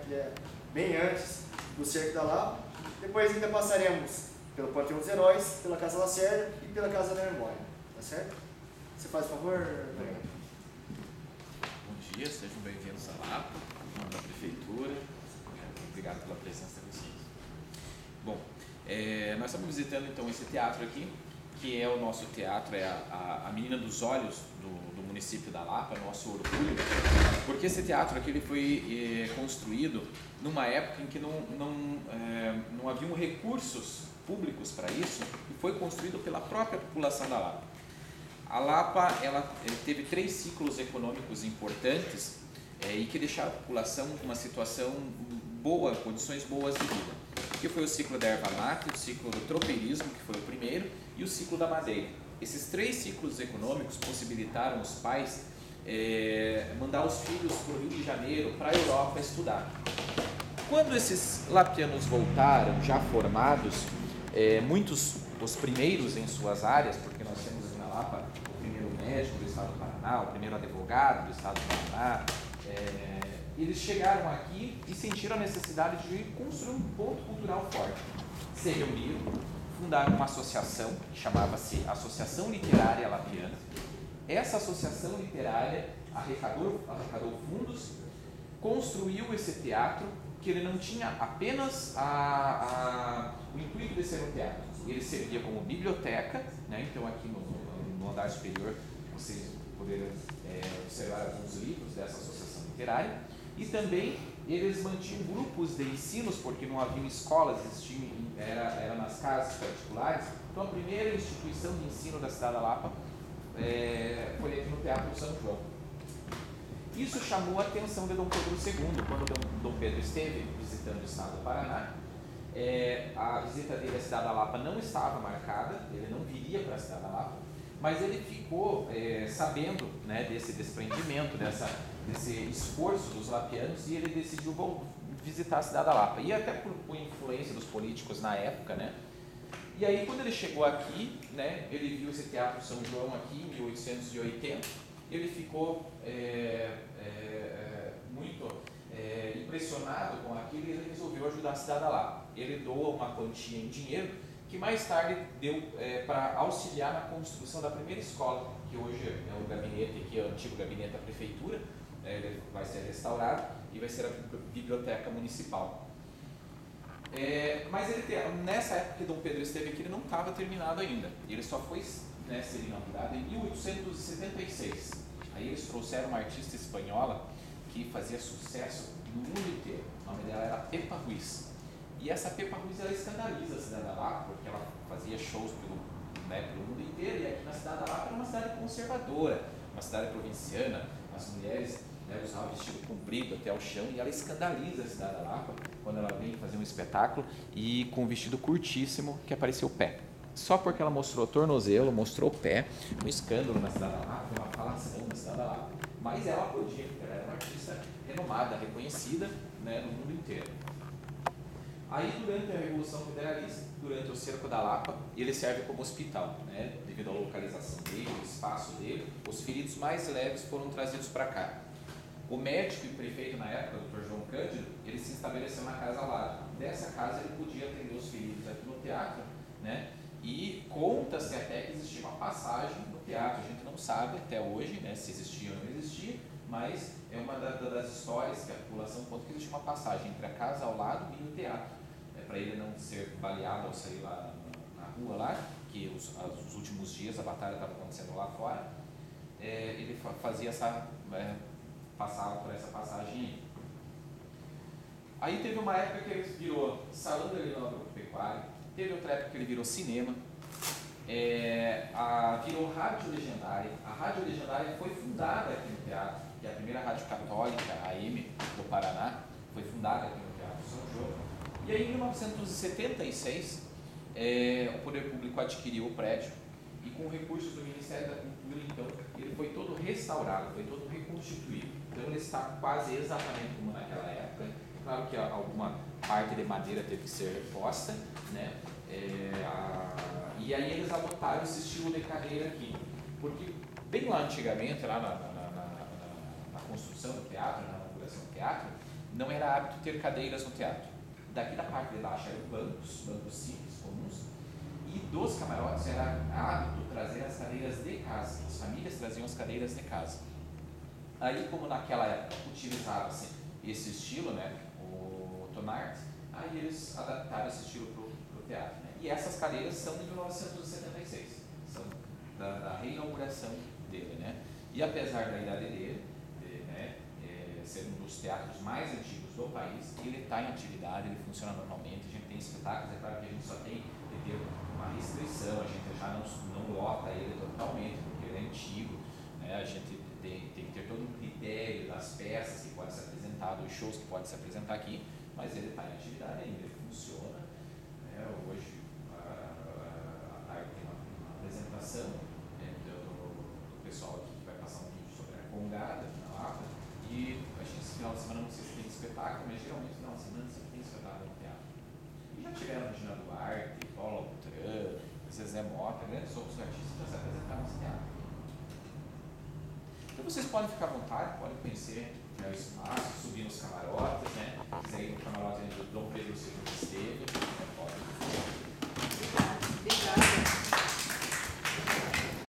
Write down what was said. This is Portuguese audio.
que é bem antes do cerco da Lapa. Depois ainda passaremos pelo Panteão dos Heróis, pela Casa Lacerda e pela Casa da Memória, tá certo? Você faz favor, Daniel? Bom dia, sejam bem-vindos à Lapa, em nome da Prefeitura. Obrigado pela presença de vocês. Bom, nós estamos visitando então esse teatro aqui, que é o nosso teatro, é a menina dos olhos do município da Lapa, nosso orgulho, porque esse teatro aqui ele foi construído numa época em que não haviam recursos públicos para isso, e foi construído pela própria população da Lapa. A Lapa ela teve 3 ciclos econômicos importantes e que deixaram a população com uma situação boa, condições boas de vida, que foi o ciclo da erva mate, o ciclo do tropeirismo, que foi o primeiro, e o ciclo da madeira. Esses 3 ciclos econômicos possibilitaram os pais mandar os filhos para o Rio de Janeiro, para a Europa estudar. Quando esses lapianos voltaram, já formados, muitos, os primeiros em suas áreas, porque nós temos na Lapa o primeiro médico do estado do Paraná, o primeiro advogado do estado do Paraná, eles chegaram aqui e sentiram a necessidade de construir um ponto cultural forte. Se reuniram, fundaram uma associação que chamava-se Associação Literária Lapiana. Essa associação literária arrecadou fundos, construiu esse teatro, que ele não tinha apenas o intuito de ser um teatro. Ele servia como biblioteca, né? Então aqui no andar superior vocês poderão observar alguns livros dessa associação literária. E também eles mantinham grupos de ensinos, porque não haviam escolas, era nas casas particulares. Então a primeira instituição de ensino da cidade da Lapa foi aqui no Teatro São João. Isso chamou a atenção de Dom Pedro II, quando Dom Pedro esteve visitando o estado do Paraná. A visita dele à cidade da Lapa não estava marcada, ele não viria para a cidade da Lapa, mas ele ficou sabendo, né, desse desprendimento, desse esforço dos lapianos, e ele decidiu visitar a cidade da Lapa. E até por influência dos políticos na época, né? E aí quando ele chegou aqui, né, ele viu esse Teatro São João aqui em 1880, ele ficou muito impressionado com aquilo e ele resolveu ajudar a cidade da Lapa. Ele doou uma quantia em dinheiro que mais tarde deu para auxiliar na construção da primeira escola, que hoje é o gabinete, que é o antigo gabinete da prefeitura, ele vai ser restaurado e vai ser a biblioteca municipal. Mas nessa época que Dom Pedro esteve aqui, ele não estava terminado ainda, ele só foi ser inaugurado em 1876. Aí eles trouxeram uma artista espanhola que fazia sucesso no mundo inteiro, o nome dela era Pepa Ruiz. E essa Pepa Ruiz, ela escandaliza a cidade da Lapa, porque ela fazia shows pelo mundo inteiro, e aqui na cidade da Lapa era uma cidade conservadora, uma cidade provinciana, as mulheres usavam vestido comprido até o chão, e ela escandaliza a cidade da Lapa quando ela vem fazer um espetáculo e com um vestido curtíssimo que apareceu o pé. Só porque ela mostrou o tornozelo, mostrou o pé, um escândalo na cidade da Lapa, uma falação na cidade da Lapa. Mas ela podia, porque ela era uma artista renomada, reconhecida, né, no mundo inteiro. Aí, durante a Revolução Federalista, durante o cerco da Lapa, ele serve como hospital, né? Devido à localização dele, o espaço dele, os feridos mais leves foram trazidos para cá. O médico e prefeito na época, o Dr. João Cândido, ele se estabeleceu na casa ao lado. Dessa casa ele podia atender os feridos aqui no teatro, né? E conta-se até que existia uma passagem no teatro. A gente não sabe até hoje, né, se existia ou não existia, mas é uma das histórias que a população conta, que existia uma passagem entre a casa ao lado e o teatro. Para ele não ser baleado ao sair lá na rua, lá, que os últimos dias a batalha estava acontecendo lá fora, ele fazia passava por essa passagem aí. Teve uma época que ele virou salão de leilão agropecuário, teve outra época que ele virou cinema, virou rádio legendária. A rádio legendária foi fundada aqui no teatro, que é a primeira rádio católica AM do Paraná, foi fundada aqui no Teatro São João. E aí, em 1976, o Poder Público adquiriu o prédio e, com recursos do Ministério da Cultura, então, ele foi todo restaurado, foi todo reconstituído. Então, ele está quase exatamente como naquela época. Claro que alguma parte de madeira teve que ser reposta, né? E aí eles adotaram esse estilo de cadeira aqui, porque bem lá antigamente, lá na construção do teatro, na inauguração do teatro, não era hábito ter cadeiras no teatro. Daqui da parte de baixo eram bancos simples, comuns, e dos camarotes era hábito trazer as cadeiras de casa. As famílias traziam as cadeiras de casa. Aí, como naquela época utilizava-se esse estilo, né, o tonart, aí eles adaptaram esse estilo para o teatro. Né? E essas cadeiras são de 1976, são da reinauguração dele. Né? E apesar da idade dele, né, ser um dos teatros mais antigos do país, ele está em atividade, ele funciona normalmente, a gente tem espetáculos, é claro que a gente só tem que ter uma restrição, a gente já não lota ele totalmente, porque ele é antigo, né? A gente tem que ter todo um critério das peças que podem ser apresentadas, dos shows que podem se apresentar aqui, mas ele está em atividade ainda, ele funciona. Né? Hoje, à tarde tem uma apresentação do pessoal aqui que vai passar um vídeo sobre a Congada, na Lapa, e acho que esse final de semana não sei se tem espetáculo, mas geralmente no final de semana sempre tem espetáculo no teatro. E já tiveram Regina Duarte, Paula Butran, Zezé Mota, grandes outros artistas já se apresentaram nesse teatro. Então vocês podem ficar à vontade, podem conhecer, né, o espaço, subir nos camarotes, né? Se quiser ir no camarote do Dom Pedro II